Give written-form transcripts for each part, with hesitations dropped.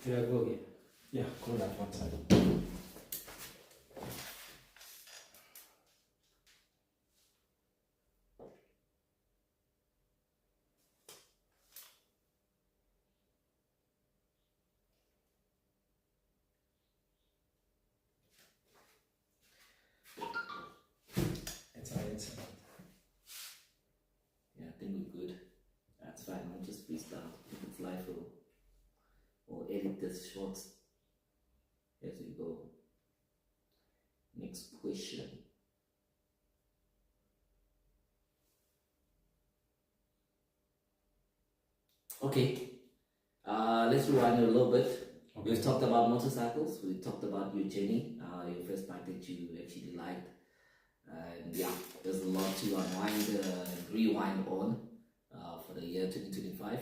Yeah, go again. Yeah, go that one side. It's alright. Yeah, I think we're good. That's fine. I'll just restart. If it's live, we'll edit this short. As we go. Next question. Okay. Let's rewind a little bit. Okay. We've talked about motorcycles. We talked about your journey, your first bike that you actually liked. And yeah, there's a lot to unwind and rewind on for the year 2025.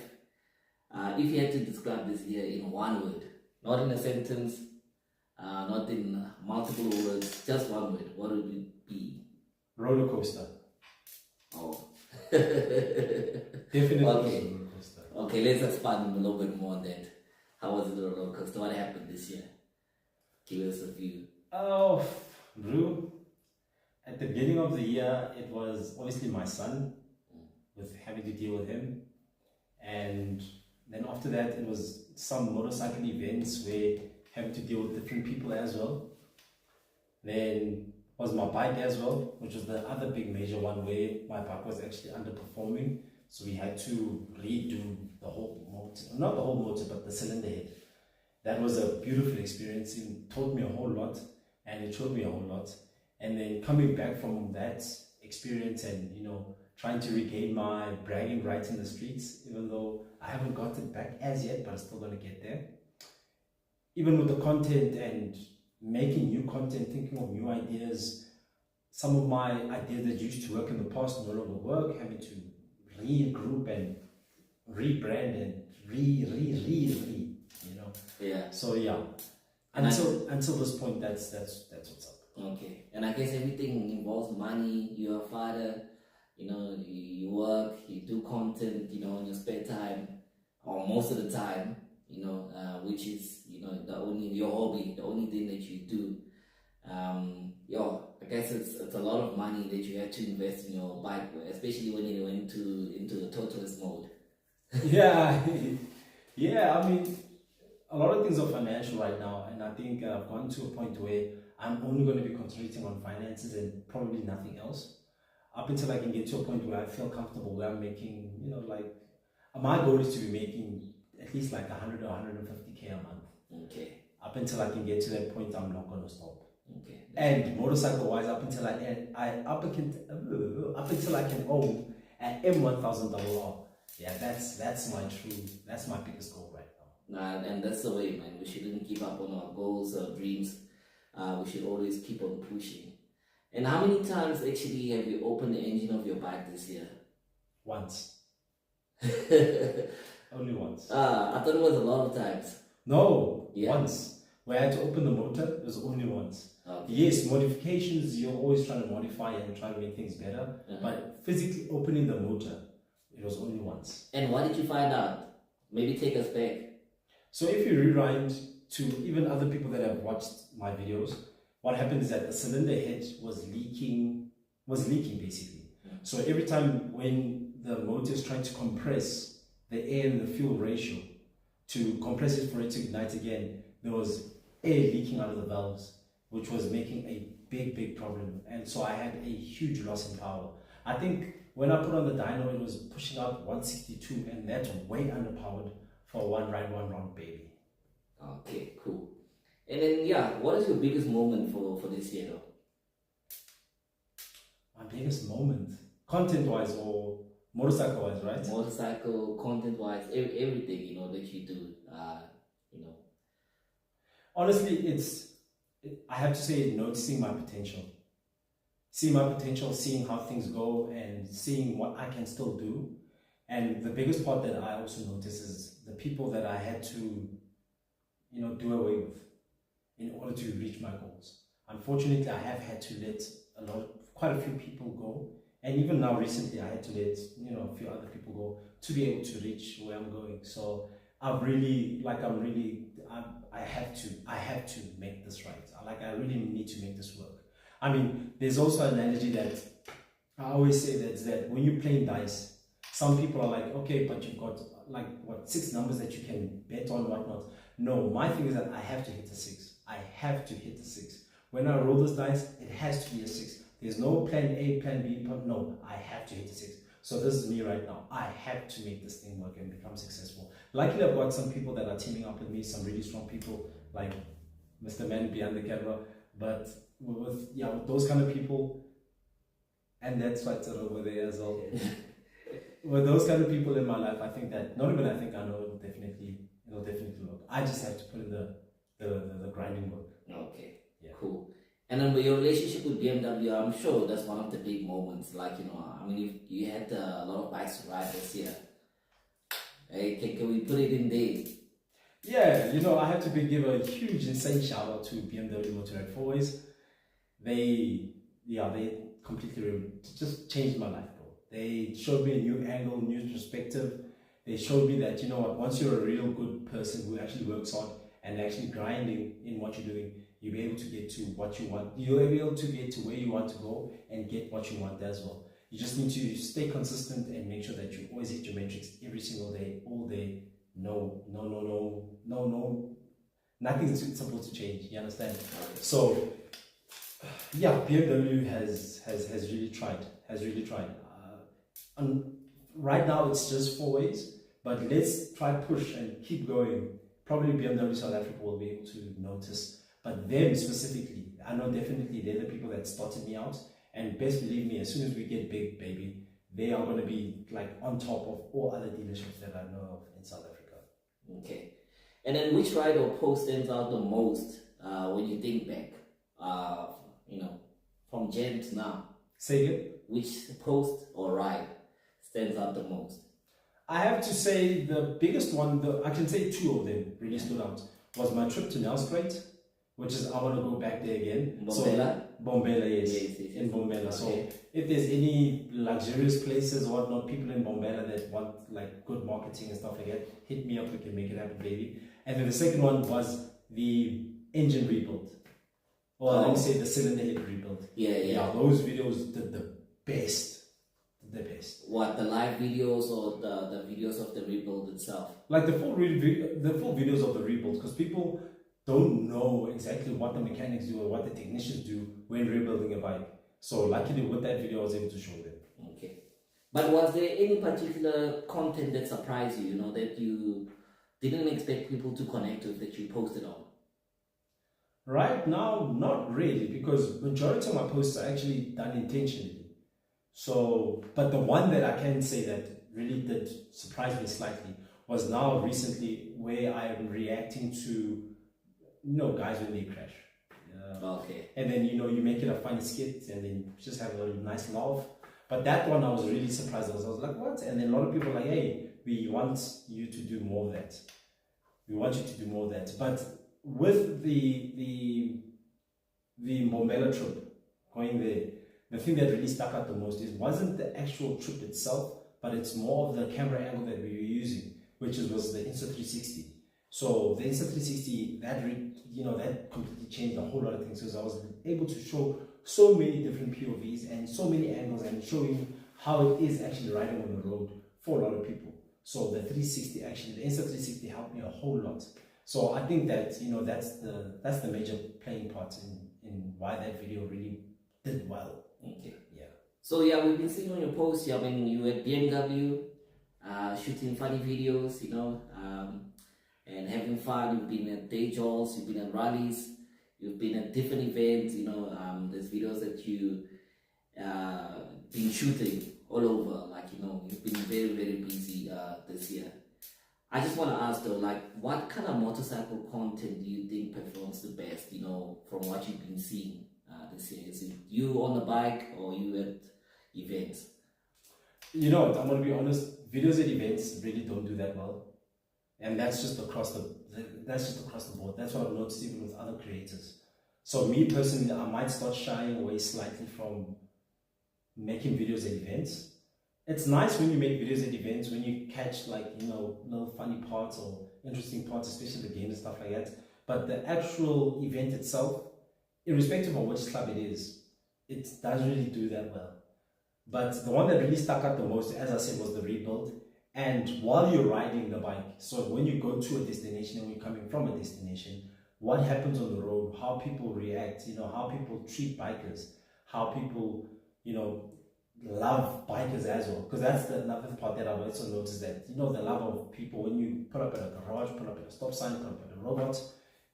If you had to describe this year in one word, not in a sentence, not in multiple words, just one word, what would it be? Roller coaster. Oh. Definitely Okay. roller coaster. Okay, let's expand a little bit more on that. How was it a roller coaster? What happened this year? Give us a view. Oh, Brew. At the beginning of the year, it was obviously my son, with having to deal with him. And then after that, it was some motorcycle events where having to deal with different people as well. Then was my bike as well, which was the other big major one where my bike was actually underperforming. So we had to redo the whole motor, not the whole motor, but the cylinder head. That was a beautiful experience. It taught me a whole lot and it showed me a whole lot. And then coming back from that experience and, trying to regain my bragging rights in the streets, even though I haven't got it back as yet, but I'm still going to get there. Even with the content and making new content, thinking of new ideas, some of my ideas that used to work in the past no longer work, having to regroup and rebrand and Yeah. So yeah, until this point, that's what's up. Okay. And I guess everything involves money. You're a father, you work, you do content, in your spare time, or most of the time, which is, your hobby, the only thing that you do. I guess it's a lot of money that you have to invest in your bike, especially when you went into the tortoise mode. Yeah, yeah. I mean, a lot of things are financial right now, and I think I've gone to a point where I'm only going to be concentrating on finances and probably nothing else. Up until I can get to a point where I feel comfortable, where I'm making, my goal is to be making at least like 100 or 150K a month. Okay. Up until I can get to that point, I'm not going to stop. Okay. And motorcycle wise, up until I can own an M1000RR. Yeah, that's my biggest goal right now. And that's the way, man. We shouldn't give up on our goals or dreams. We should always keep on pushing. And how many times actually have you opened the engine of your bike this year? Once. Only once. I thought it was a lot of times. No, Yeah. Once. Where I had to open the motor, it was only once. Okay. Yes, modifications, you're always trying to modify and try to make things better. But physically opening the motor, it was only once. And what did you find out? Maybe take us back. So if you rewind to even other people that have watched my videos, what happened is that the cylinder head was leaking basically. So every time when the motor is trying to compress the air and the fuel ratio to compress it for it to ignite again, there was air leaking out of the valves, which was making a big problem. And so I had a huge loss in power. I think when I put on the dyno, it was pushing out 162, and that's way underpowered for one ride, one round baby. Okay, cool. And then, what is your biggest moment for this year, though? My biggest moment, content-wise or motorcycle-wise, right? Motorcycle, content-wise, everything, that you do, Honestly, I have to say, noticing my potential. Seeing my potential, seeing how things go, and seeing what I can still do. And the biggest part that I also notice is the people that I had to, do away with in order to reach my goals. Unfortunately, I have had to let quite a few people go. And even now, recently, I had to let, a few other people go to be able to reach where I'm going. So I have to make this right. I really need to make this work. I mean, there's also an analogy that I always say that when you're playing dice, some people are like, okay, but you've got like what 6 numbers that you can bet on, whatnot. No, my thing is that I have to hit the 6. I have to hit the 6. When I roll this dice, it has to be a 6. There's no plan A, plan B, no, I have to hit the 6. So this is me right now. I have to make this thing work and become successful. Luckily, I've got some people that are teaming up with me, some really strong people like Mr. Man behind the camera. But with those kind of people, and that's what's over there as well. With those kind of people in my life, I think that I know it'll definitely work. I just have to put in the grinding work. Okay, yeah. Cool. And then with your relationship with BMW, I'm sure that's one of the big moments. Like, I mean, you had a lot of bikes to ride this year. Hey, can we put it in there? Yeah, I have to give a huge, insane shout out to BMW Motorrad 4Ways. They completely just changed my life, bro. They showed me a new angle, new perspective. They showed me that, once you're a real good person who actually works hard and actually grinding in what you're doing, you'll be able to get to what you want. You'll be able to get to where you want to go and get what you want as well. You just need to stay consistent and make sure that you always hit your metrics every single day, all day. No. Nothing's supposed to change. You understand? So, BMW has really tried. And right now it's just 4Ways, but let's try push and keep going. Probably BMW South Africa will be able to notice. But them specifically, I know definitely they're the people that started me out. And best believe me, as soon as we get big, baby, they are going to be like on top of all other dealerships that I know of in South Africa. Okay. And then which ride or post stands out the most when you think back, from Jan to now? Say it. Which post or ride stands out the most? I have to say the biggest one, I can say 2 of them really stood out, was my trip to Nelspruit, which is, I want to go back there again. Bombela? Bombela, yes. In Bombela. Okay. So if there's any luxurious places or whatnot, people in Bombela that want like good marketing and stuff like that, hit me up, we can make it happen, baby. And then the second one was the engine rebuild. Or let me say the cylinder head rebuild. Yeah, those videos did the best. The best. What, the live videos or the videos of the rebuild itself? Like the full videos of the rebuild, because people don't know exactly what the mechanics do or what the technicians do when rebuilding a bike. So luckily with that video I was able to show them. Okay. But was there any particular content that surprised you, that you didn't expect people to connect with, that you posted on? Right now, not really, because majority of my posts are actually done intentionally. So, but the one that I can say that really did surprise me slightly was now recently where I am reacting to guys when they crash. Okay. And then, you make it a funny skit and then just have a nice laugh. But that one I was really surprised. I was like, what? And then a lot of people were like, hey, we want you to do more of that. We want you to do more of that. But with the Mbombela trip, going there, the thing that really stuck out the most wasn't the actual trip itself, but it's more of the camera angle that we were using, which was the Insta360. So the Insta360, that completely changed a whole lot of things, because I was able to show so many different POVs and so many angles and showing how it is actually riding on the road for a lot of people. So the Insta360 helped me a whole lot. So I think that that's the major playing part in why that video really did well. Okay. Yeah. So we've been seeing on your posts, you at BMW, shooting funny videos, and having fun. You've been at day jobs, you've been at rallies, you've been at different events. There's videos that you been shooting all over. You've been very, very busy this year. I just want to ask though, what kind of motorcycle content do you think performs the best? From what you've been seeing this year, is it you on the bike or you at events? I'm going to be honest. Videos at events really don't do that well. And that's just across the board. That's what I've noticed even with other creators. So me personally, I might start shying away slightly from making videos at events. It's nice when you make videos at events, when you catch little funny parts or interesting parts, especially the games and stuff like that. But the actual event itself, irrespective of which club it is, it doesn't really do that well. But the one that really stuck out the most, as I said, was the rebuild. And while you're riding the bike, so when you go to a destination and when you're coming from a destination, what happens on the road, how people react, how people treat bikers, how people, love bikers as well. Because that's another part that I've also noticed, that, the love of people when you pull up at a garage, pull up at a stop sign, pull up at a robot,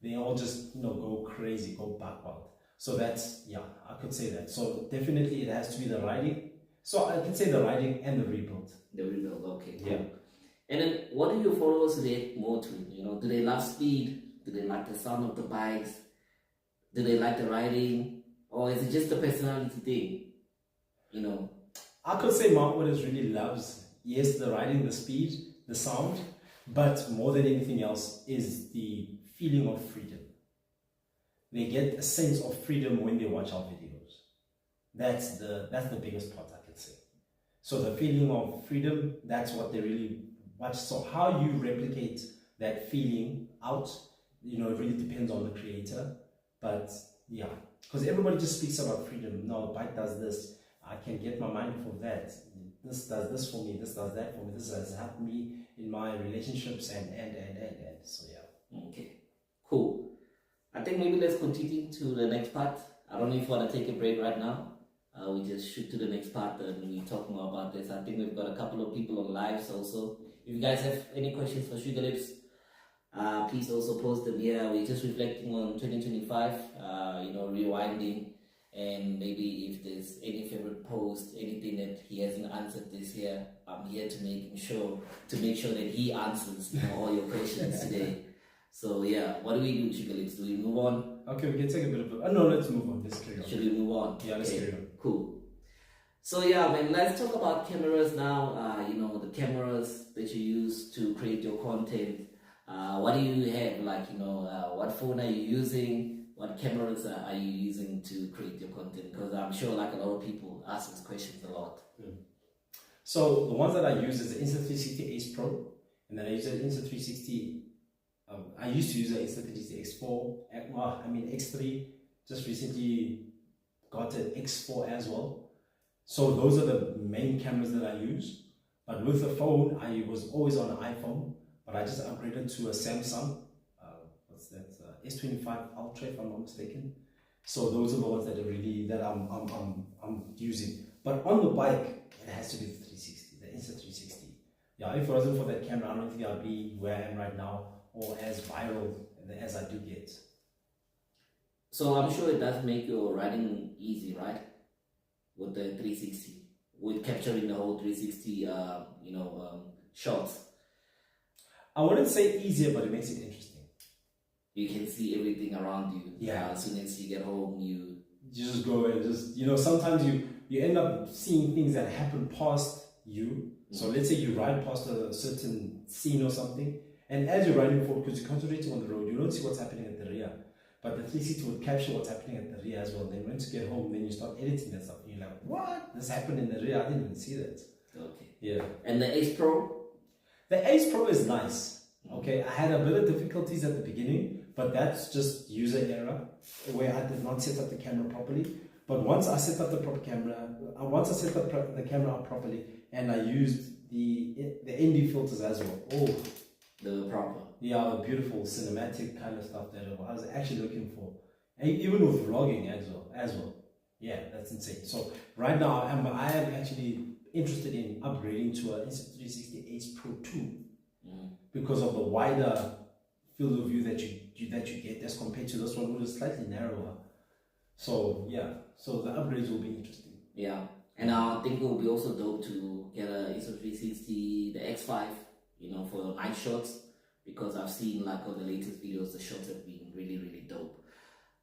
they all just, go crazy, go back wild. So that's, I could say that. So definitely it has to be the riding. So I can say the riding and the rebuild. The rebuild, okay. Cool. Yeah. And then what do your followers react more to? Do they love speed? Do they like the sound of the bikes? Do they like the riding? Or is it just a personality thing? I could say my audience really loves, yes, the riding, the speed, the sound, but more than anything else is the feeling of freedom. They get a sense of freedom when they watch our videos. That's the biggest part, I could say. So the feeling of freedom, that's what they really watch. So how you replicate that feeling out, it really depends on the creator. But yeah, because everybody just speaks about freedom. No, bike does this. I can get my mind off of that. This does this for me. This does that for me. This has helped me in my relationships and. So yeah. Okay, cool. I think maybe let's continue to the next part. I don't know if you want to take a break right now. We just shoot to the next part and we talk more about this. I think we've got a couple of people on lives also. If you guys have any questions for Sugar Lips, please also post them here. We're just reflecting on 2025, rewinding, and maybe if there's any favorite post, anything that he hasn't answered this year, I'm here to make sure that he answers all your questions today. So yeah, what do we do, Sugar Lips? Do we move on? Okay, we can take a bit of no, let's move on. Let's carry on. Should we move on? Yeah, let's carry on. Cool. So yeah, man, let's talk about cameras now. The cameras that you use to create your content. What do you have? What phone are you using? What cameras are you using to create your content? Because I'm sure like a lot of people ask these questions a lot. So the ones that I use is the Insta360 Ace Pro, and then I use the Insta360. I used to use the Insta360 X4, X3. Just recently got an X4 as well. So those are the main cameras that I use. But with the phone, I was always on an iPhone, but I just upgraded to a Samsung. What's that? S25 Ultra, if I'm not mistaken. So those are the ones that are really that I'm using. But on the bike, it has to be the 360, the Insta360. Yeah, if it wasn't for that camera, I don't think I'd be where I am right now, or as viral as I do get. So I'm sure it does make your riding easy, right? With the 360, with capturing the whole 360, shots. I wouldn't say easier, but it makes it interesting. You can see everything around you. Yeah. As soon as you get home, you just go and sometimes you end up seeing things that happen past you. So let's say you ride past a certain scene or something, and as you're riding forward, because you're concentrating on the road, you don't see what's happening at the rear. But the 360 would capture what's happening at the rear as well. Then once you get home, then you start editing that stuff. And you're like, what? This happened in the rear? I didn't even see that. Okay. Yeah. And the Ace Pro? The Ace Pro is nice. Okay. I had a bit of difficulties at the beginning, but that's just user error where I did not set up the camera properly. But once I set up the proper camera, the camera up properly, and I used the ND filters as well. Oh, the proper. Yeah, the beautiful cinematic kind of stuff that I was actually looking for. And even with vlogging as well. Yeah, that's insane. So right now I am actually interested in upgrading to an Insta360 Ace Pro 2 because of the wider field of view that you get as compared to this one, which is slightly narrower. So yeah, so the upgrades will be interesting. Yeah, and I think it will be also dope to get a Insta360, the X5, for night shots. Because I've seen like on the latest videos, the shots have been really, really dope.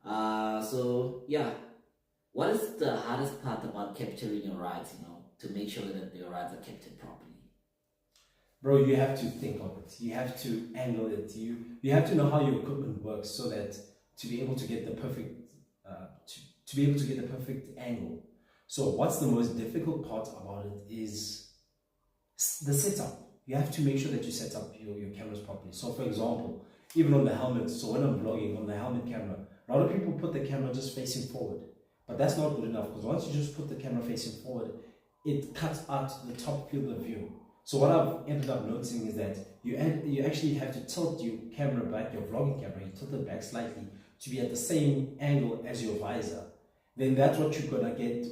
So yeah, what is the hardest part about capturing your rides, to make sure that your rides are captured properly? Bro, you have to think of it. You have to angle it. You have to know how your equipment works so that to be able to get the perfect to be able to get the perfect angle. So what's the most difficult part about it is the setup. you have to make sure that you set up your cameras properly. So for example, even on the helmet, so when I'm vlogging on the helmet camera, a lot of people put the camera just facing forward, but that's not good enough, because once you just put the camera facing forward, it cuts out the top field of view. So what I've ended up noticing is that you actually have to tilt your camera back, your vlogging camera, you tilt it back slightly to be at the same angle as your visor. Then that's what you're gonna get.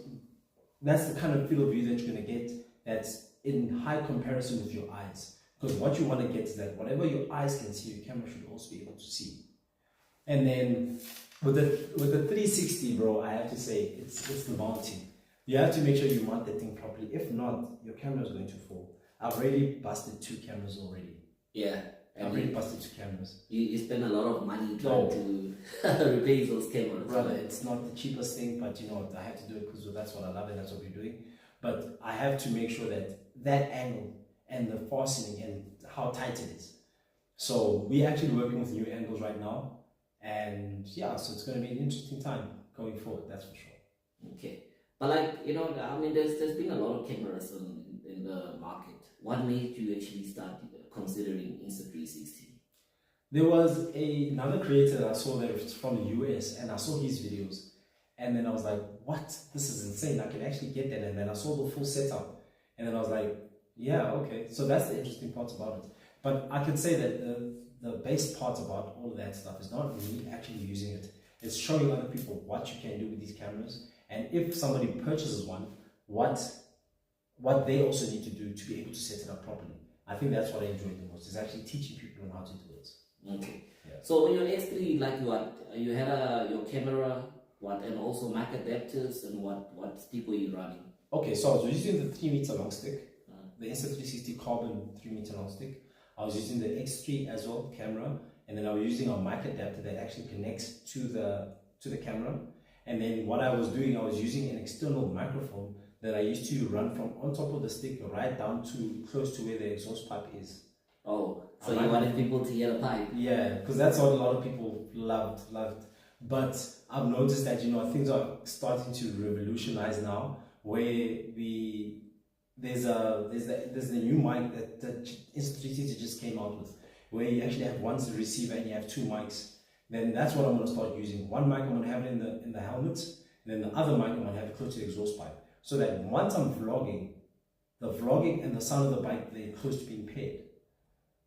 That's the kind of field of view that you're gonna get that's in high comparison with your eyes. Because what you want to get is that whatever your eyes can see, your camera should also be able to see. And then with the 360, bro, I have to say it's the mounting. You have to make sure you mount the thing properly. If not, your camera is going to fall. I've already busted 2 cameras already. Yeah. I've already busted 2 cameras. You spend a lot of money trying to replace those cameras. Brother, it's not the cheapest thing, but you know what, I have to do it because that's what I love and that's what we're doing. But I have to make sure that angle and the fastening and how tight it is. So we're actually working with new angles right now. And yeah, so it's going to be an interesting time going forward, that's for sure. Okay. But like, you know, I mean, there's been a lot of cameras in the market. What made you actually start considering Insta360? There was another creator that I saw that was from the US, and I saw his videos. And then I was like, what? This is insane. I can actually get that. And then I saw the full setup. And then I was like, yeah, okay. So that's the interesting part about it. But I can say that the base part about all of that stuff is not me actually using it. It's showing other people what you can do with these cameras. And if somebody purchases one, what they also need to do to be able to set it up properly. I think that's what I enjoyed the most, is actually teaching people on how to do it. Okay. Yeah. So on your X3, like you had your camera, and also mic adapters, and what stick were you running? Okay, so I was using the 3-meter long stick, the Insta360 carbon 3-meter long stick. I was using the X3 as well camera, and then I was using a mic adapter that actually connects to the camera. And then what I was doing, I was using an external microphone that I used to run from on top of the stick right down to close to where the exhaust pipe is. Oh, so you wanted people to hear the pipe? Yeah, because that's what a lot of people loved. But I've noticed that, you know, things are starting to revolutionize now, where there's the new mic that Insta360 just came out with, where you actually have one receiver and you have 2 mics. Then that's what I'm going to start using. One mic I'm going to have it in the helmet, then the other mic I'm going to have it close to the exhaust pipe, so that once I'm vlogging, the vlogging and the sound of the bike, they're close to being paired.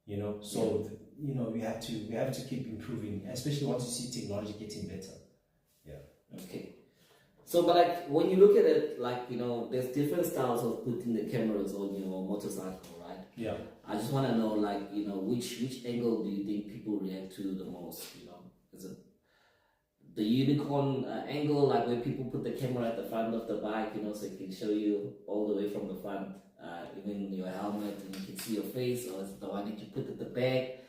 You know, so you know, we have to keep improving, especially once you see technology getting better. Yeah. Okay. So, but like when you look at it, like, you know, there's different styles of putting the cameras on your motorcycle, right? Yeah. I just want to know, like, you know, which angle do you think people react to the most? You know, is it the unicorn angle, like where people put the camera at the front of the bike, you know, so it can show you all the way from the front, even your helmet, and you can see your face, or is it the one that you put at the back?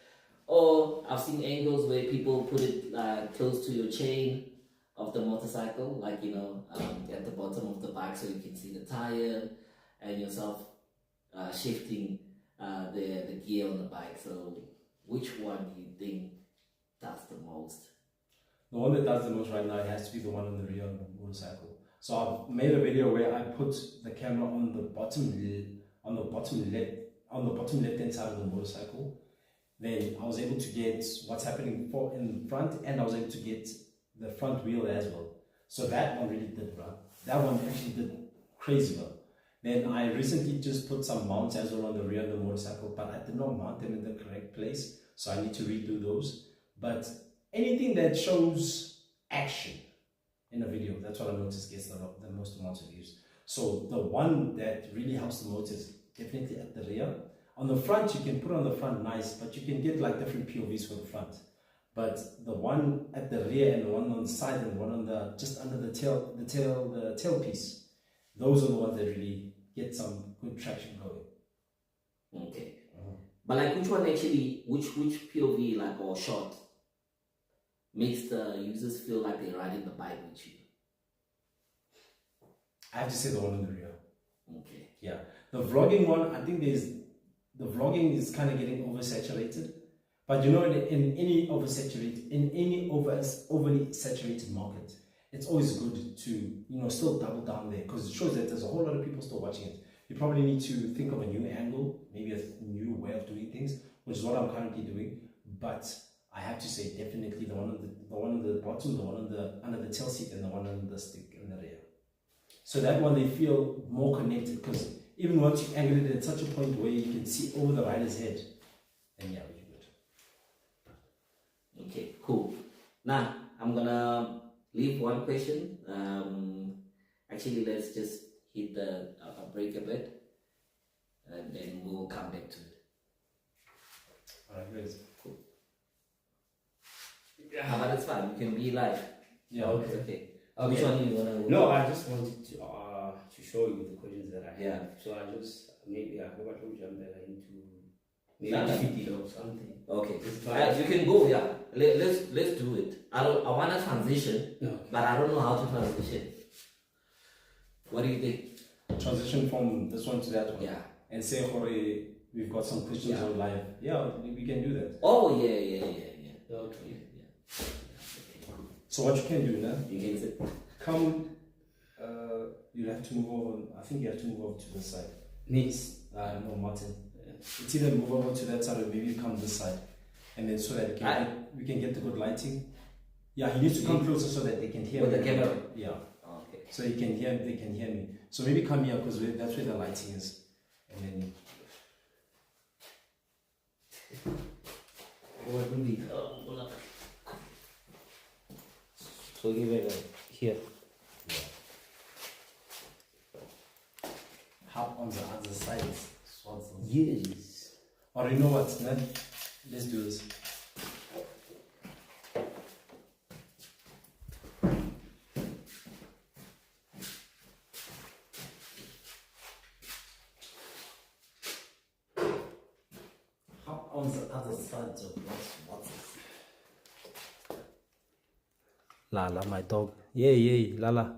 Or I've seen angles where people put it close to your chain of the motorcycle, like, you know, at the bottom of the bike, so you can see the tire and yourself shifting the gear on the bike. So which one do you think does the most? The one that does the most right now, it has to be the one on the rear of the motorcycle. So I've made a video where I put the camera on the bottom left hand side of the motorcycle. Then I was able to get what's happening in front, and I was able to get the front wheel as well. So that one really did well. That one actually did crazy well. Then I recently just put some mounts as well on the rear of the motorcycle, but I did not mount them in the correct place, so I need to redo those. But anything that shows action in a video, that's what I noticed gets the most amount of views. So the one that really helps the most is definitely at the rear. On the front, you can put on the front nice, but you can get like different POVs for the front. But the one at the rear and the one on the side and the one on the just under the tailpiece, those are the ones that really get some good traction going. Okay. But like, which one actually, which POV, like, or shot makes the users feel like they're riding the bike with you? I have to say the one on the rear. Okay. Yeah. The vlogging one, I think the vlogging is kind of getting oversaturated. But you know, in any overly saturated market, it's always good to, you know, still double down there, because it shows that there's a whole lot of people still watching it. you probably need to think of a new angle, maybe a new way of doing things, which is what I'm currently doing. But I have to say, definitely the one on the bottom, the one on the under the tail seat, and the one on the stick in the rear. So that one they feel more connected, because even once you angle it at such a point where you can see over the rider's head, then yeah, we're good. Okay, cool. Now I'm gonna leave one question. Actually, let's just hit the break a bit, and then we'll come back to it. Alright, guys. Cool. Yeah, but it's fine. You can be live. Yeah, It's okay. Which one do you wanna? No, I just wanted to show you the questions that I have. Yeah. So I just maybe I hope I told you I'm better into maybe Nah, nah. 50 or something. Okay. It's fine. You can go. Yeah. Let's do it. I wanna transition, No. but I don't know how to transition. What do you think? Transition from this one to that one. Yeah. And say, Jorge, we've got some questions Yeah. online. Yeah, we can do that. Oh yeah. Okay. Okay, cool. So what you can do now, You can sit. come, you'll have to move over, I think you have to move over to this side. Needs. No, Martin. It's either move over to that side or maybe come this side. And then so that we can get the good lighting. Yeah, he needs to come closer so that they can hear With me. the camera? Yeah. Okay. So they can hear me. So maybe come here because that's where the lighting is. And then What do we? So give it here. hop on the other side. Yes. Or you know what, man? Let's do this. Hop on the other side of what's this? Lala, my dog. Yeah, Lala.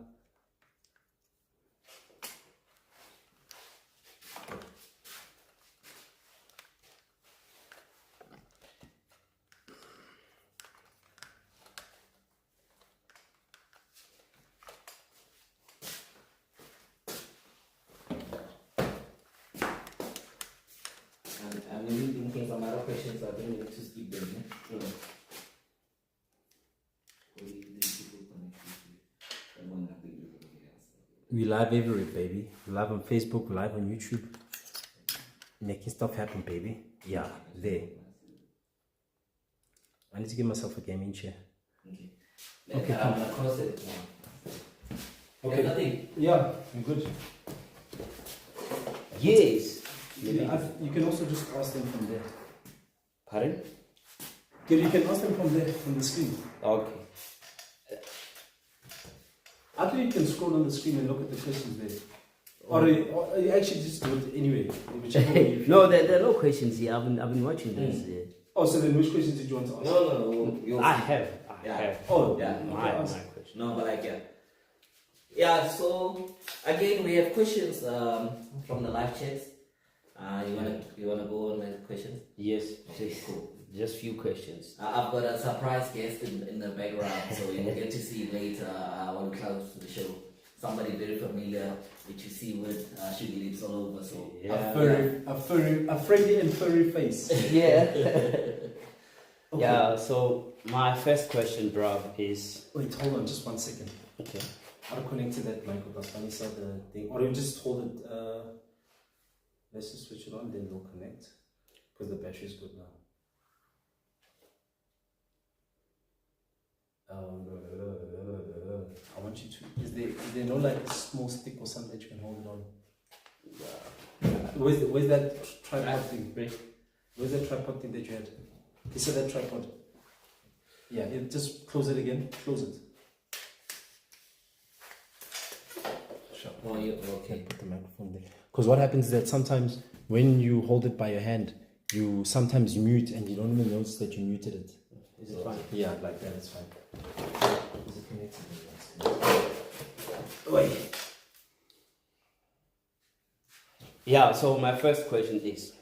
I'm really thinking some other questions. I think we need to skip them. Yeah? Mm. We live everywhere, baby. We live on Facebook, we live on YouTube. Making stuff happen, baby. Yeah, there. I need to give myself a gaming chair. Okay, I'm gonna cross it. Okay. Nothing. Yeah, I'm good. Yes. You can also just ask them from there. Pardon? You can ask them from there, from the screen. Okay. I think you can scroll on the screen and look at the questions there. Or you actually just do it anyway. Whichever way you feel. No, there are no questions here. I've been watching this. Yeah. Oh, so then which questions did you want to ask? No. You'll I see. have. Yeah. Oh, Yeah. My ask. question. No, but like yeah. So again, we have questions from the live chats. You wanna go on the questions? Yes. Okay, cool. Just few questions. I've got a surprise guest in the background, so you'll get to see later when we close to the show. Somebody very familiar, which you see with sugar lips all over. So A friendly and furry face. Yeah. Okay. Yeah. So my first question, bro, is Wait, hold on, just 1 second. okay. How to connect to that mic because when you saw the thing, or you just hold it. Let's just switch it on, then we'll connect because the battery is good now. I want you to. Is there no like small stick or something that you can hold it on? Where's that tripod thing? Where's that tripod thing that you had? You said that tripod. Yeah, just close it again. Close it. Sure. Oh, you okay? Put the microphone there. Because what happens is that sometimes when you hold it by your hand, you sometimes mute and you don't even notice that you muted it. Is it fine? Yeah, like that, it's fine. Is it connected? Wait. Yeah. So my first question is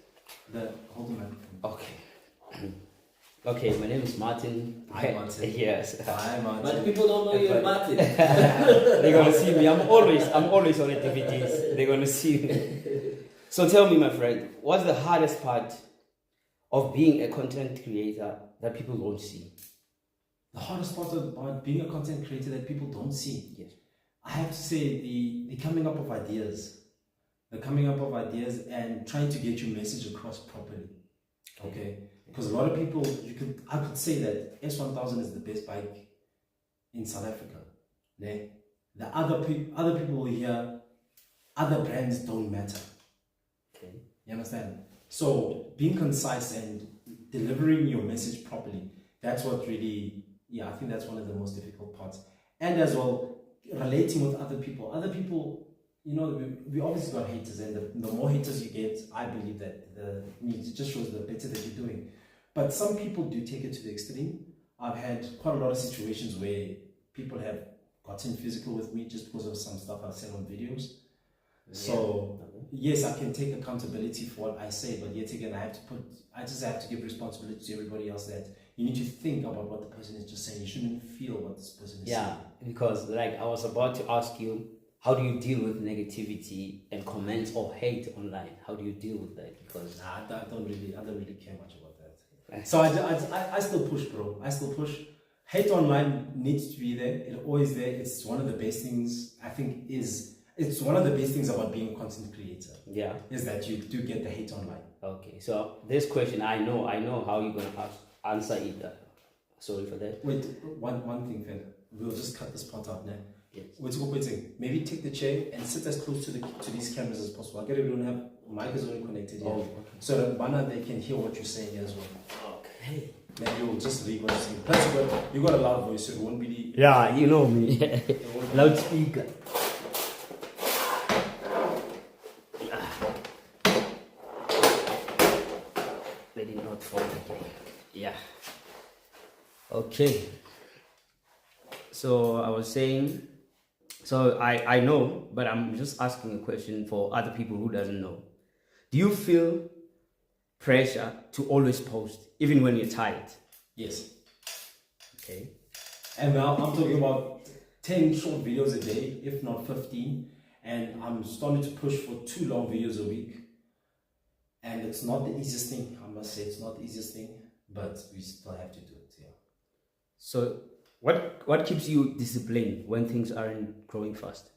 Hold the microphone. okay. Okay, my name is Martin. Hi, Martin. Yes. Hi, But Martin. people don't know you're Martin. They're gonna see me. I'm always on activities. They're gonna see me. So tell me, my friend, what's the hardest part of being a content creator that people don't see? The hardest part about being a content creator that people don't see. Yes. I have to say the coming up of ideas. The coming up of ideas and trying to get your message across properly. Okay? Because a lot of people, I could say that S1000 is the best bike in South Africa. Yeah? The other people here, other brands don't matter. Okay. You understand? So being concise and delivering your message properly, that's what really, I think that's one of the most difficult parts. And as well, relating with other people. Other people, we obviously got haters, and the more haters you get, I believe that it just shows the better that you're doing. But some people do take it to the extreme. I've had quite a lot of situations where people have gotten physical with me just because of some stuff I've said on videos. So yes, I can take accountability for what I say, but yet again, I just have to give responsibility to everybody else that you need to think about what the person is just saying. You shouldn't feel what this person is saying. Yeah, because like I was about to ask you, how do you deal with negativity and comments or hate online? How do you deal with that? Because I don't really care much about that. So I still push, bro. I still push. Hate online needs to be there. It's always there. It's one of the best things I think it's one of the best things about being a content creator. Yeah. Is that you do get the hate online. Okay, so this question, I know how you're going to answer it. Sorry for that. Wait, one thing, Phil. We'll just cut this part out now. Yes. Waiting. Maybe take the chair and sit as close to these cameras as possible. I get it, we don't have mic is only connected here. Oh, okay. So that they can hear what you're saying as well. Okay. Maybe we'll just read what you're saying. Plus you got a loud voice, so it won't be Yeah, you know me. Loudspeaker. Let it not fall again. Yeah. Okay. So I was saying, so I know, but I'm just asking a question for other people who doesn't know. Do you feel pressure to always post, even when you're tired? Yes. Okay. And now I'm talking about 10 short videos a day, if not 15. And I'm starting to push for 2 long videos a week. And it's not the easiest thing, I must say, it's not the easiest thing, but we still have to do it, yeah. So what keeps you disciplined when things aren't growing fast?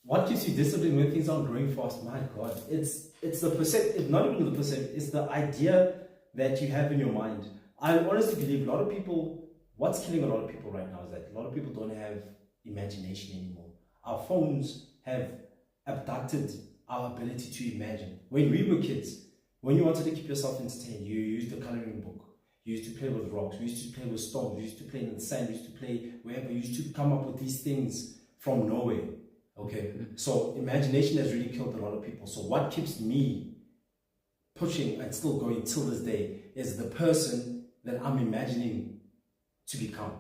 What keeps you disciplined when things aren't growing fast? My God, it's the not even the percent, it's the idea that you have in your mind. I honestly believe a lot of people, what's killing a lot of people right now is that a lot of people don't have imagination anymore. Our phones have abducted our ability to imagine. When we were kids, when you wanted to keep yourself entertained, you used a coloring book. You used to play with rocks. You used to play with stones. You used to play in the sand. You used to play wherever. You used to come up with these things from nowhere. Okay? So imagination has really killed a lot of people. So what keeps me pushing and still going till this day is the person that I'm imagining to become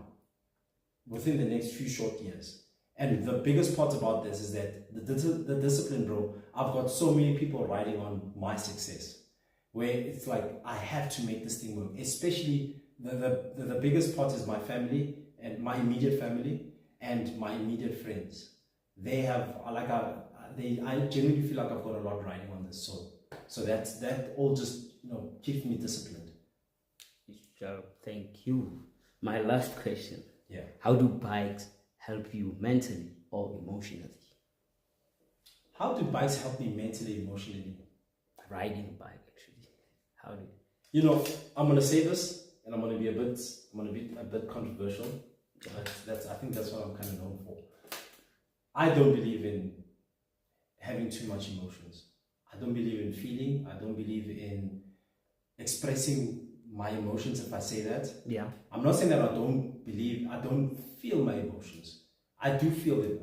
within the next few short years. And the biggest part about this is that the discipline, bro. I've got so many people riding on my success, where it's like I have to make this thing work. Especially the biggest part is my family and my immediate family and my immediate friends. They have I genuinely feel like I've got a lot riding on this. So that all just keeps me disciplined. Thank you. My last question. Yeah. How do bikes help you mentally or emotionally? How do bikes help me mentally, emotionally? Riding a bike, actually. How do I'm gonna say this, and I'm gonna be a bit controversial. But I think that's what I'm kind of known for. I don't believe in having too much emotions. I don't believe in feeling. I don't believe in expressing my emotions, if I say that. Yeah. I'm not saying that I don't feel my emotions. I do feel them.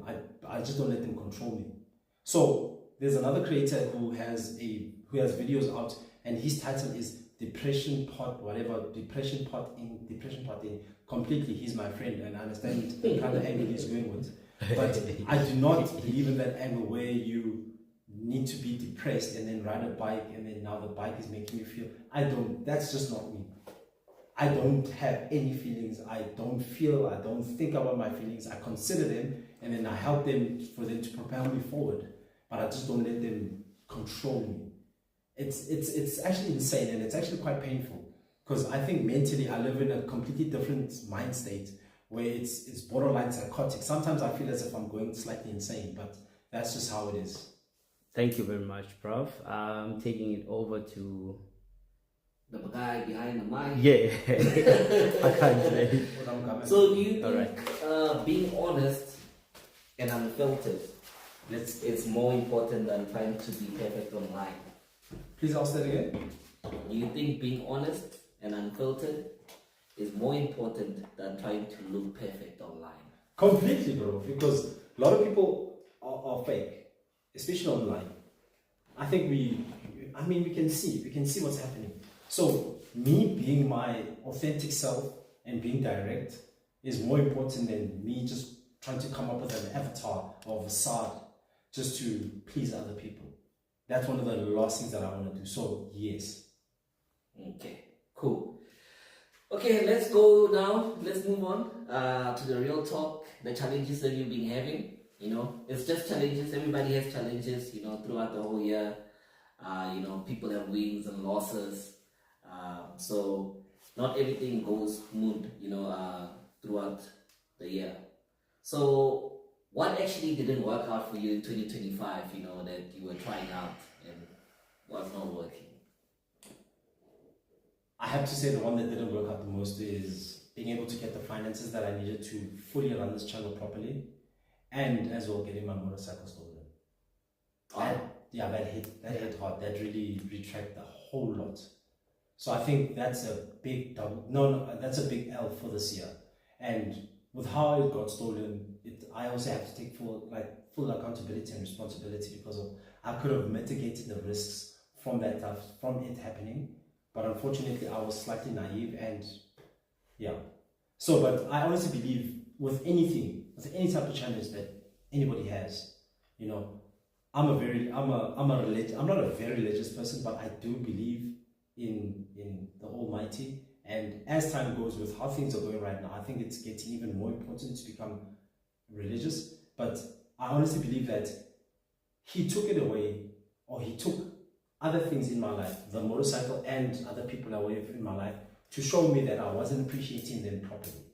I just don't let them control me. So there's another creator who has videos out, and his title is Depression Pot in. Completely, he's my friend, and I understand the kind of angle he's going with. But I do not believe in that angle where you need to be depressed and then ride a bike and then now the bike is making you feel. That's just not me. I don't have any feelings. I don't think about my feelings. I consider them and then I help them for them to propel me forward. But I just don't let them control me. It's actually insane, and it's actually quite painful, because I think mentally I live in a completely different mind state where it's borderline psychotic. Sometimes I feel as if I'm going slightly insane, but that's just how it is. Thank you very much, Prof. I'm taking it over to The guy behind the mic. I can't say. So do you think Alright. being honest and unfiltered it's more important than trying to be perfect online? Please ask that again. Do you think being honest and unfiltered is more important than trying to look perfect online? Completely, bro. Because a lot of people are fake, especially online. I think we can see what's happening. So me being my authentic self and being direct is more important than me just trying to come up with an avatar or facade just to please other people. That's one of the last things that I want to do. So yes. Okay, cool. Okay, let's go now. Let's move on to the real talk, the challenges that you've been having. It's just challenges. Everybody has challenges, throughout the whole year. People have wins and losses. So not everything goes smooth, throughout the year. So what actually didn't work out for you in 2025, that you were trying out and was not working? I have to say the one that didn't work out the most is being able to get the finances that I needed to fully run this channel properly, and as well getting my motorcycle stolen. That hit hard. That really retracted a whole lot. So I think that's a big that's a big L for this year. And with how it got stolen, I also have to take full accountability and responsibility, because I could have mitigated the risks from it happening. But unfortunately, I was slightly naive, and yeah. So, but I honestly believe with any type of challenge that anybody has, I'm not a very religious person, but I do believe in the Almighty. And as time goes, with how things are going right now, I think it's getting even more important to become religious. But I honestly believe that He took it away, or He took other things in my life, the motorcycle and other people away in my life, to show me that I wasn't appreciating them properly.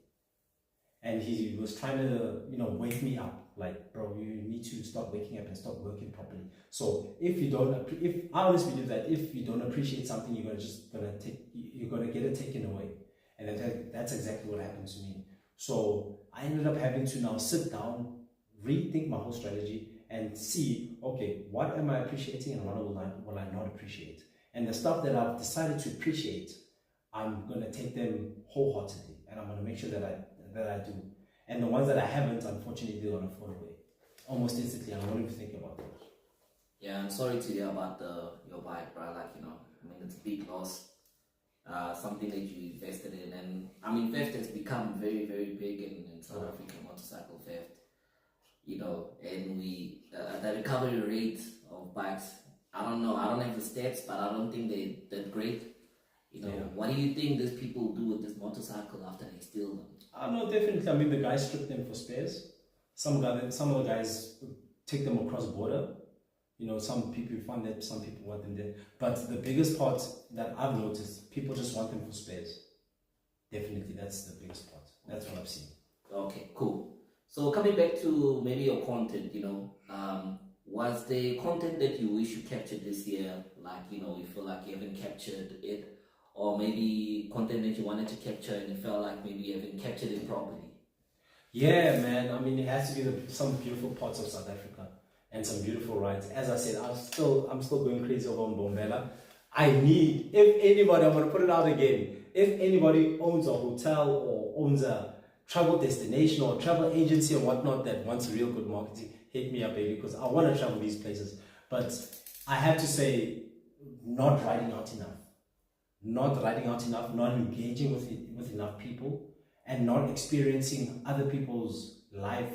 And He was trying to, wake me up. Like, bro, you need to start waking up and start working properly. So I always believe that if you don't appreciate something, you're gonna get it taken away. And that's exactly what happened to me. So I ended up having to now sit down, rethink my whole strategy, and see, okay, what am I appreciating and what will I not appreciate? And the stuff that I've decided to appreciate, I'm gonna take them wholeheartedly, and I'm gonna make sure that I do. And the ones that I haven't, unfortunately, they're gonna fall away almost instantly. I don't even think about it. Yeah, I'm sorry to hear about your bike, bro. It's a big loss. Something that you invested in, and theft has become very, very big in South Africa, motorcycle theft. And the recovery rate of bikes, I don't know. I don't have the stats, but I don't think they're that great. What do you think these people do with this motorcycle after they steal them? No, definitely. The guys strip them for spares. Some of the guys take them across border. Some people find that, some people want them there. But the biggest part that I've noticed, people just want them for spares. Definitely, that's the biggest part. That's what I've seen. Okay, cool. So coming back to maybe your content, was the content that you wish you captured this year, you feel like you haven't captured it? Or maybe content that you wanted to capture and you felt like maybe you haven't captured it properly? Yeah, man. It has to be some beautiful parts of South Africa and some beautiful rides. As I said, I'm still going crazy over Mbombela. If anybody, I'm going to put it out again, if anybody owns a hotel or owns a travel destination or travel agency or whatnot that wants real good marketing, hit me up, baby, because I want to travel these places. But I have to say, not riding out enough, not engaging with enough people, and not experiencing other people's life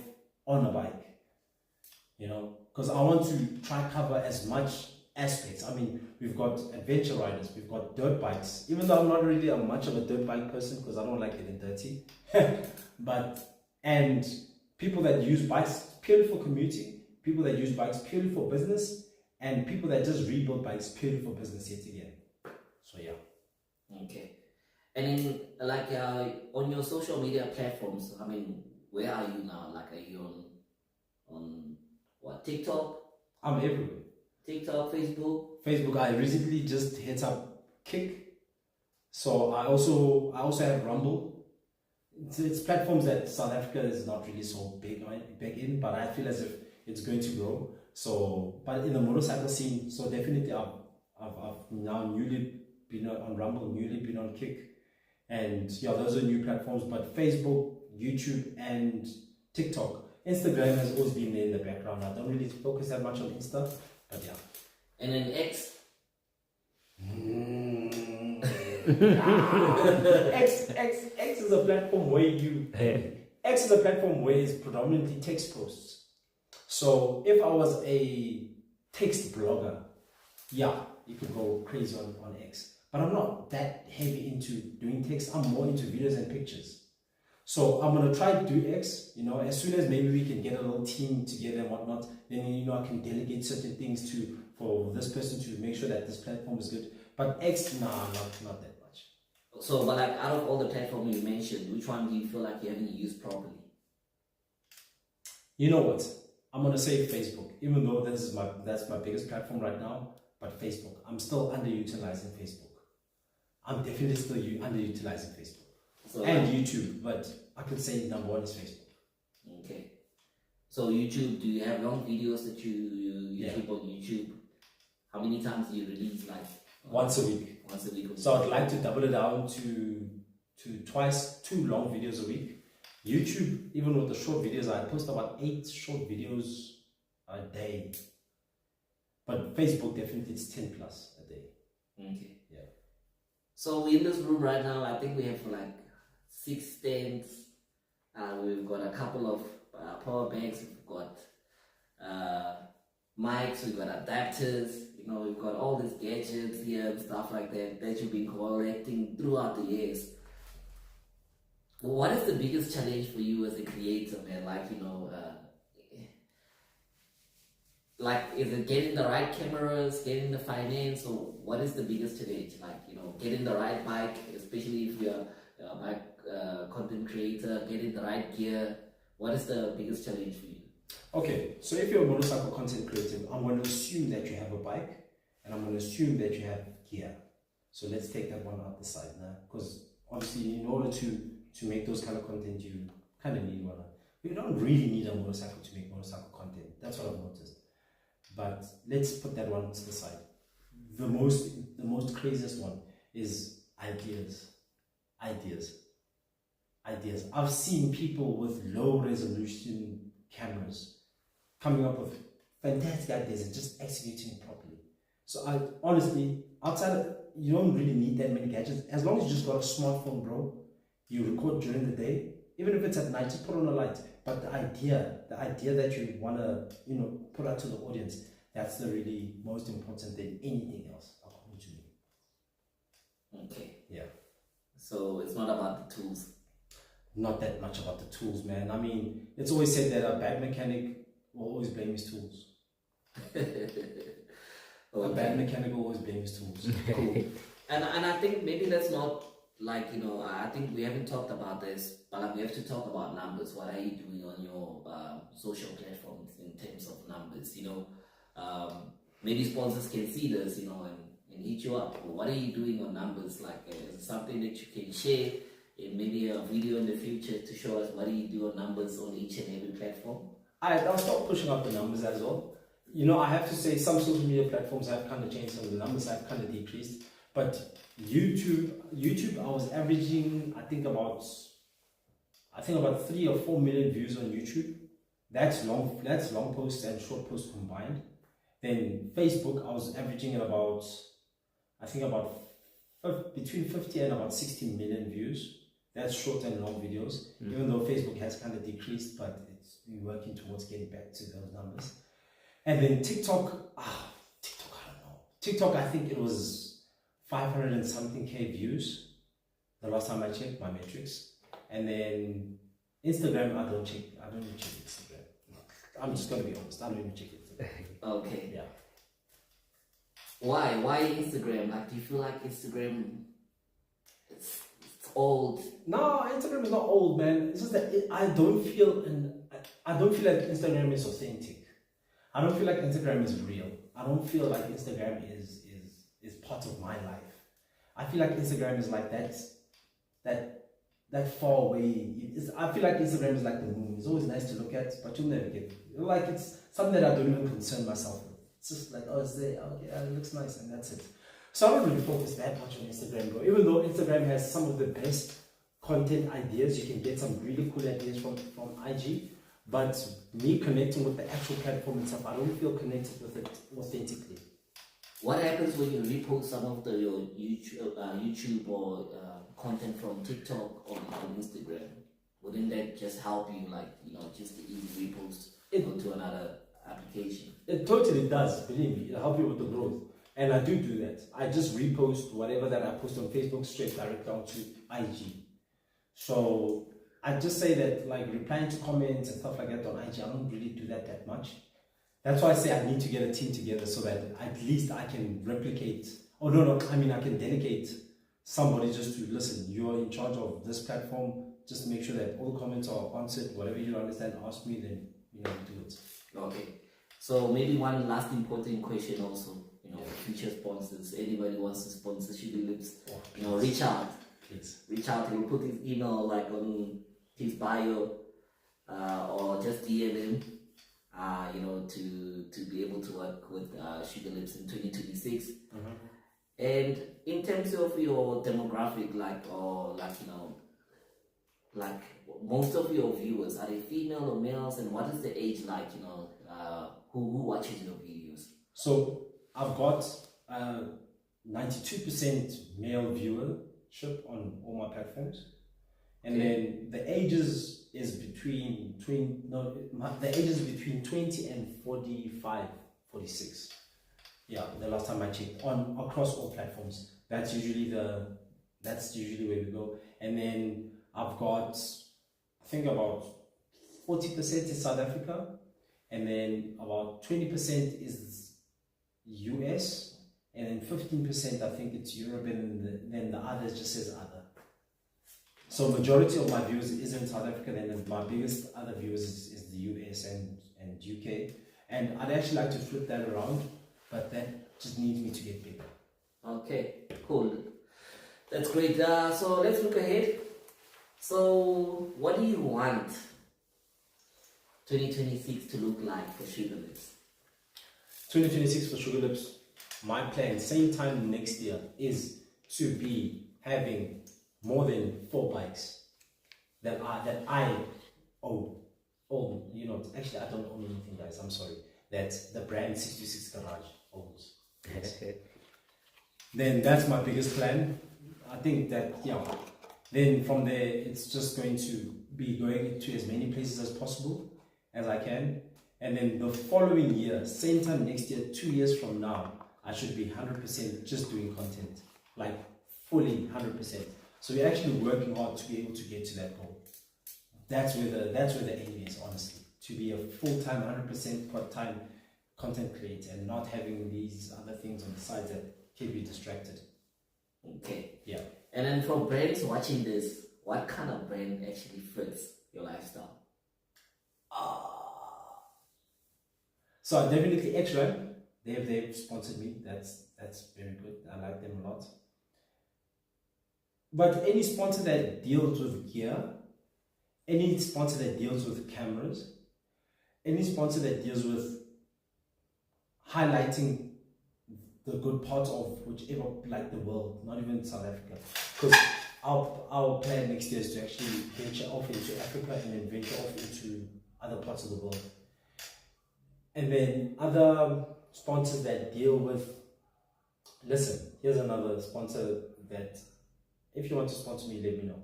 on a bike. Because I want to try cover as much aspects. We've got adventure riders, we've got dirt bikes, even though I'm not really much of a dirt bike person because I don't like getting dirty. And people that use bikes purely for commuting, people that use bikes purely for business, and people that just rebuild bikes purely for business yet again. So yeah. Okay. And then, like, on your social media platforms, I mean, where are you now? Like, are you on what, TikTok? I'm everywhere. TikTok, Facebook? Facebook, I recently just hit up Kick. So I also have Rumble. It's platforms that South Africa is not really so big in, but I feel as if it's going to grow. So, but in the motorcycle scene, so definitely I've now newly been on Rumble, newly been on Kick. And yeah, those are new platforms, but Facebook, YouTube, and TikTok. Instagram has always been there in the background. I don't really focus that much on Insta, but yeah. And then X? X is a platform where X is a platform where it's predominantly text posts. So if I was a text blogger, yeah, you could go crazy on X. But I'm not that heavy into doing text. I'm more into videos and pictures. So I'm gonna try to do X, as soon as maybe we can get a little team together and whatnot, then I can delegate certain things for this person to make sure that this platform is good. But X, nah, not that much. So, but like, out of all the platforms you mentioned, which one do you feel like you haven't used properly? You know what? I'm gonna say Facebook, even though that's my biggest platform right now. But Facebook, I'm still underutilizing Facebook. I'm definitely still underutilizing Facebook. So, and YouTube, but I could say number one is Facebook. Okay. So YouTube, do you have long videos that you keep on YouTube? How many times do you release? Like once a week. Once a week. So I'd like to double it down to two long videos a week. YouTube, even with the short videos, I post about 8 short videos a day. But Facebook, definitely it's 10 plus a day. Okay. Yeah. So in this room right now, I think we have like 6 stands. We've got a couple of power banks. We've got mics. We've got adapters. We've got all these gadgets here and stuff like that you've been collecting throughout the years. What is the biggest challenge for you as a creator, man? Like, is it getting the right cameras, getting the finance, or what is the biggest challenge? Getting the right bike, especially if you're a bike content creator, getting the right gear. What is the biggest challenge for you? Okay, so if you're a motorcycle content creator, I'm going to assume that you have a bike, and I'm going to assume that you have gear. So let's take that one out the side now, because obviously in order to make those kind of content, you kind of need one. You don't really need a motorcycle to make motorcycle content. That's what I've noticed. But let's put that one to the side. The most craziest one is ideas. I've seen people with low resolution cameras coming up with fantastic ideas and just executing it properly. So I honestly, you don't really need that many gadgets. As long as you just got a smartphone, bro, you record during the day, even if it's at night, just put on a light. But the idea that you want to, put out to the audience, that's the really most important than anything else, according to me. Okay. Yeah. So it's not about the tools. Not that much about the tools, man. I mean, it's always said that a bad mechanic will always blame his tools. A bad mechanic will always blame his tools. Cool. And I think maybe that's not I think we haven't talked about this, but we have to talk about numbers. What are you doing on your social platforms in terms of numbers? Maybe sponsors can see this, and hit you up. What are you doing on numbers? Like, is it something that you can share in maybe a video in the future to show us what do you do on numbers on each and every platform? I'll start pushing up the numbers as well. I have to say some social media platforms have kind of changed, some of the numbers have kind of decreased. But YouTube, I was averaging, I think about 3 or 4 million views on YouTube. That's long posts and short posts combined. Then Facebook, I was averaging at about between 50 and about 60 million views. That's short and long videos. Even though Facebook has kind of decreased, but we're working towards getting back to those numbers. And then TikTok, I don't know. TikTok, I think it was 500 and something K views the last time I checked my metrics. And then Instagram, I don't check Instagram. I'm just gonna be honest, I don't even check it. Okay. Yeah. Why? Why Instagram? Like, do you feel like Instagram? It's old. No, Instagram is not old, man. It's just that I don't feel like Instagram is authentic. I don't feel like Instagram is real. I don't feel like Instagram is part of my life. I feel like Instagram is like that far away. I feel like Instagram is like the moon. It's always nice to look at, but you'll never get. Like, it's something that I don't even concern myself with. It's just like, oh, it's there. Okay, it looks nice, and that's it. So I don't really focus that much on Instagram, bro. Even though Instagram has some of the best content ideas, you can get some really cool ideas from IG. But me connecting with the actual platform itself, I don't feel connected with it authentically. What happens when you repost some of your YouTube or content from TikTok on Instagram? Wouldn't that just help you, like, just the easy repost onto another application? It totally does, believe me. It'll help you with the growth. And I do that. I just repost whatever that I post on Facebook straight direct down to IG. So I just say that, like, replying to comments and stuff like that on IG, I don't really do that much. That's why I say I need to get a team together so that at least I can replicate, I can delegate somebody just to listen. You're in charge of this platform, just make sure that all the comments are answered. Whatever you don't understand, ask me, then do it. Okay. So maybe one last important question also, future sponsors. Anybody wants to sponsor Sugar Lips, reach out. Please. Reach out. He'll put his email like on his bio, or just DM him. To be able to work with Sugar Lips in 2026. And in terms of your demographic, most of your viewers, are they female or males, and what is the age like? Who watches your videos? So I've got 92% male viewership on all my platforms, and then the ages is between 20 and 45, 46. Yeah, the last time I checked, across all platforms. That's usually where we go. And then I've got, I think, about 40% is South Africa, and then about 20% is US, and then 15% I think it's Europe, and then the others just says other. So majority of my viewers is in South Africa, then my biggest other viewers is the US and UK. And I'd actually like to flip that around, but that just needs me to get bigger. Okay, cool. That's great. So let's look ahead. So what do you want 2026 to look like for Sugar Lips? 2026 for Sugar Lips, my plan, same time next year, is to be having more than 4 bikes that I own. Actually, I don't own anything, guys. I'm sorry. That the brand 626 Garage owns. Yes. Then that's my biggest plan. I think that, then from there, it's just going to be going to as many places as possible as I can. And then the following year, same time next year, 2 years from now, I should be 100% just doing content, like fully 100%. So we're actually working hard to be able to get to that goal. That's where the aim is, honestly, to be a full-time, 100% part-time content creator and not having these other things on the side that keep you distracted. Okay. Yeah. And then for brands watching this, what kind of brand actually fits your lifestyle? So I definitely X-Run. They've sponsored me. That's very good. I like them a lot. But any sponsor that deals with gear, any sponsor that deals with cameras, any sponsor that deals with highlighting the good parts of whichever, like the world, not even South Africa. Because our plan next year is to actually venture off into Africa and then venture off into other parts of the world. And then other sponsors that deal with, listen, here's another sponsor that, if you want to sponsor me, let me know.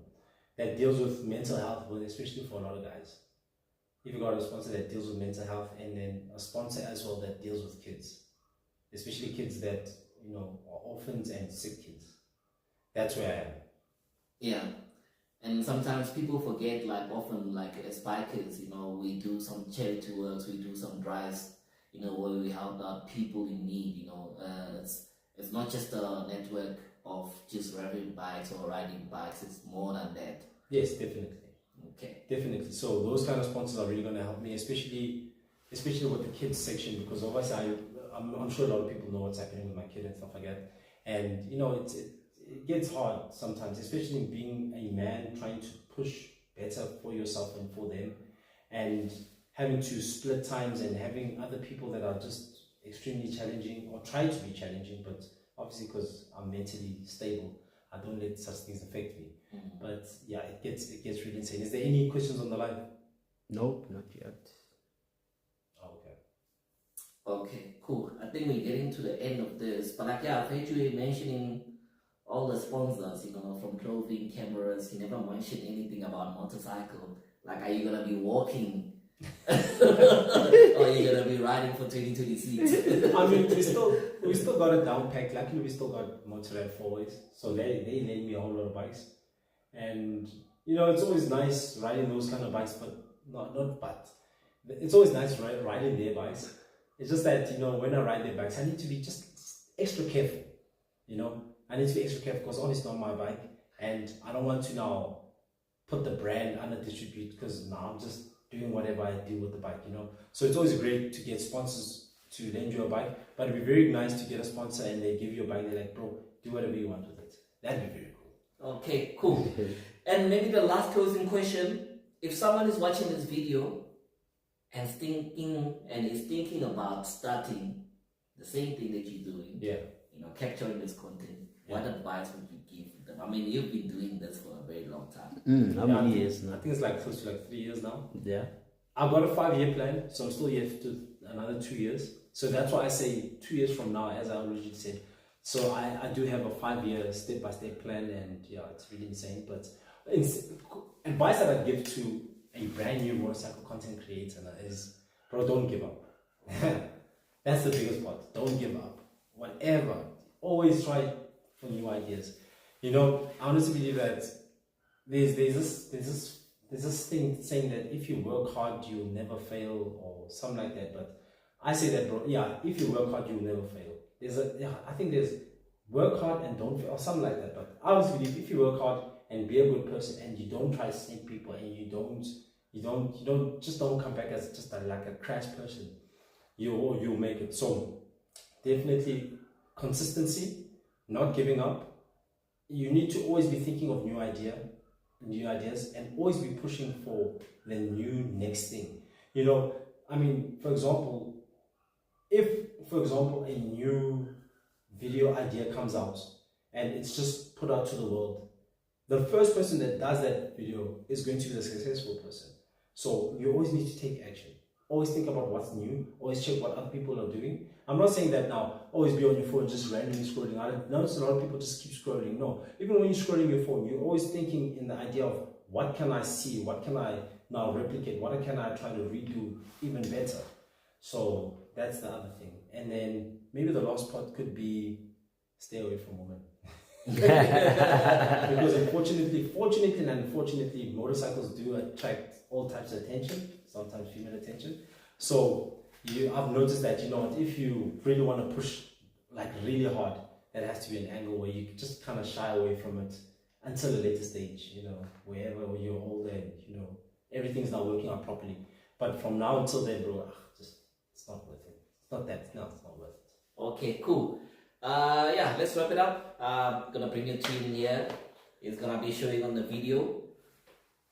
That deals with mental health, well, especially for a lot of guys. If you got a sponsor that deals with mental health, and then a sponsor as well that deals with kids, especially kids that are orphans and sick kids. That's where I am. Yeah, and sometimes people forget, often as bikers, we do some charity works, we do some drives, where we help out people in need. it's not just a network of just revving bikes or riding bikes. It's more than that. Yes, definitely. Okay. Definitely. So those kind of sponsors are really going to help me, especially with the kids section, because obviously I'm sure a lot of people know what's happening with my kid and stuff like that. And you know, it gets hard sometimes, especially being a man trying to push better for yourself and for them, and having to split times and having other people that are just extremely challenging or try to be challenging, but obviously because I'm mentally stable, I don't let such things affect me. But yeah, it gets really insane. Is there any questions on the line? Nope, not yet. Oh, okay. Okay, cool. I think we're getting to the end of this. But like, yeah, I've heard you mentioning all the sponsors, you know, from clothing, cameras. You never mentioned anything about motorcycle. Like, are you gonna be walking? Or are you gonna be riding for 2026? I mean, we still got it down packed. Luckily, we still got Motorrad 4Ways, so they lend me a whole lot of bikes. And you know, it's always nice riding those kind of bikes, but it's always nice riding their bikes. It's just that, you know, when I ride their bikes, I need to be just extra careful. You know, I need to be extra careful because obviously it's not my bike, and I don't want to now put the brand under distribute, because now I'm just doing whatever I do with the bike, you know. So it's always great to get sponsors to lend you a bike, but it'd be very nice to get a sponsor and they give you a bike. They're like, bro, do whatever you want with it. That'd be very cool. Okay, cool. And maybe the last closing question: if someone is watching this video and is thinking about starting the same thing that you're doing, Yeah. you know, capturing this content, what advice would you give them? I mean, you've been doing this for a very long time. How Yeah, many years I now? think it's like close to like 3 years now. Yeah. I've got a 5-year plan, so I'm still yet to another 2 years. So that's why I say 2 years from now, as I originally said. So I do have a 5-year step-by-step plan, and yeah, it's really insane. But advice that I give to a brand new motorcycle content creator is, bro, don't give up. That's the biggest part. Don't give up. Whatever. Always try for new ideas. You know, I honestly believe that there's this thing saying that if you work hard, you'll never fail, or something like that. But I say that, bro, yeah, if you work hard, you'll never fail. I think there's work hard and don't fail, or something like that. But I honestly believe if you work hard and be a good person, and you don't try to snake people, and you don't come back as just like a crash person, you'll make it. So definitely consistency, not giving up. You need to always be thinking of new ideas, and always be pushing for the new next thing. You know, I mean, for example, if a new video idea comes out and it's just put out to the world, the first person that does that video is going to be the successful person. So you always need to take action. Always think about what's new. Always check what other people are doing. I'm not saying that now, always be on your phone just randomly scrolling. I notice a lot of people just keep scrolling. No, even when you're scrolling your phone, you're always thinking in the idea of, what can I see? What can I now replicate? What can I try to redo even better? So that's the other thing. And then maybe the last part could be, stay away from women. Because fortunately and unfortunately, motorcycles do attract all types of attention, sometimes female attention. So I've noticed that, you know what, if you really want to push like really hard, that has to be an angle where you just kind of shy away from it until a later stage, you know, wherever you're older and, you know, everything's not working out properly. But from now until then, bro, it's not worth it. It's not worth it. Okay, cool. Yeah, let's wrap it up. I'm gonna bring your team here. It's gonna be showing on the video.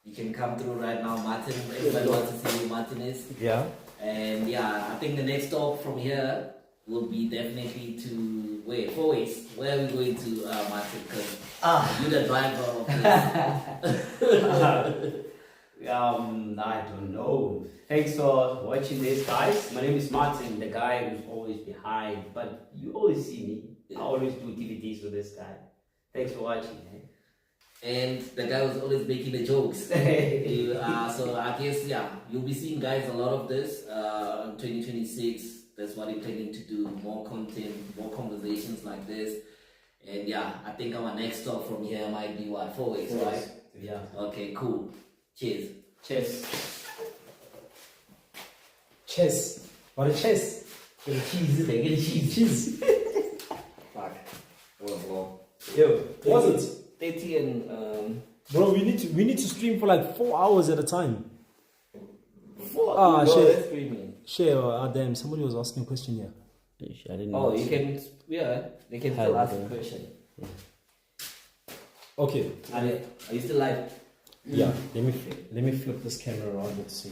You can come through right now, Martin. Everybody wants to see who Martin is. Yeah. And yeah, I think the next stop from here will be definitely to 4Ways. Where are we going to, Martin? Because you're the driver of this. I don't know. Thanks for watching this, guys. My name is Martin, the guy who's always behind, but you always see me. I always do DVDs with this guy. Thanks for watching. And the guy was always making the jokes. So I guess, yeah, you'll be seeing, guys, a lot of this in 2026. That's what I'm planning to do. More content, more conversations like this. And yeah, I think our next stop from here might be 4Ways, right? Yeah. Okay, cool. Cheers. Cheers. Chess. What a chess. Get a cheese. Cheese. Fuck. What a vlog. Yo, was it? 30 and Bro, we need to stream for like 4 hours at a time. 4. Ah, no, shit. that's streaming. Share, damn, somebody was asking a question here. I didn't Oh, know. you can, yeah, they can still ask a question. Okay. Are you still live? Yeah, let me flip this camera around. Let's see.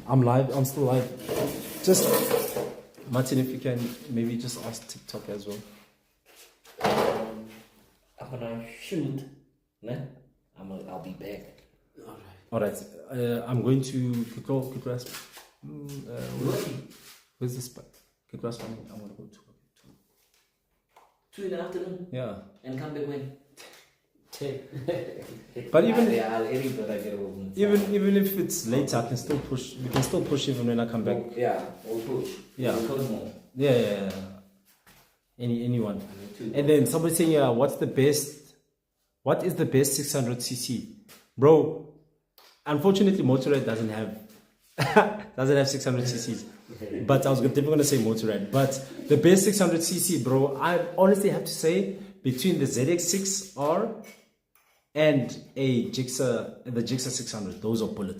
I'm live. I'm still live. Just Martin, if you can maybe just ask TikTok as well. I'm gonna shoot. Nah, I'll be back. All right. I'm going to quick grasp. Where's the spot? Quick grasp. I want to go to. 2 in the afternoon Yeah. and come back when? But even I'll edit but I get home. even if it's late, I can still push. We can still push even when I come back. Yeah, we'll push. Yeah. We'll record more. Yeah. Anyone. And then somebody saying, yeah, what is the best 600cc? Bro, unfortunately Motorrad doesn't have 600cc's. But I was definitely going to say Motorrad. But the best 600cc, bro, I honestly have to say between the ZX6R and the Gixxer 600, those are bullets.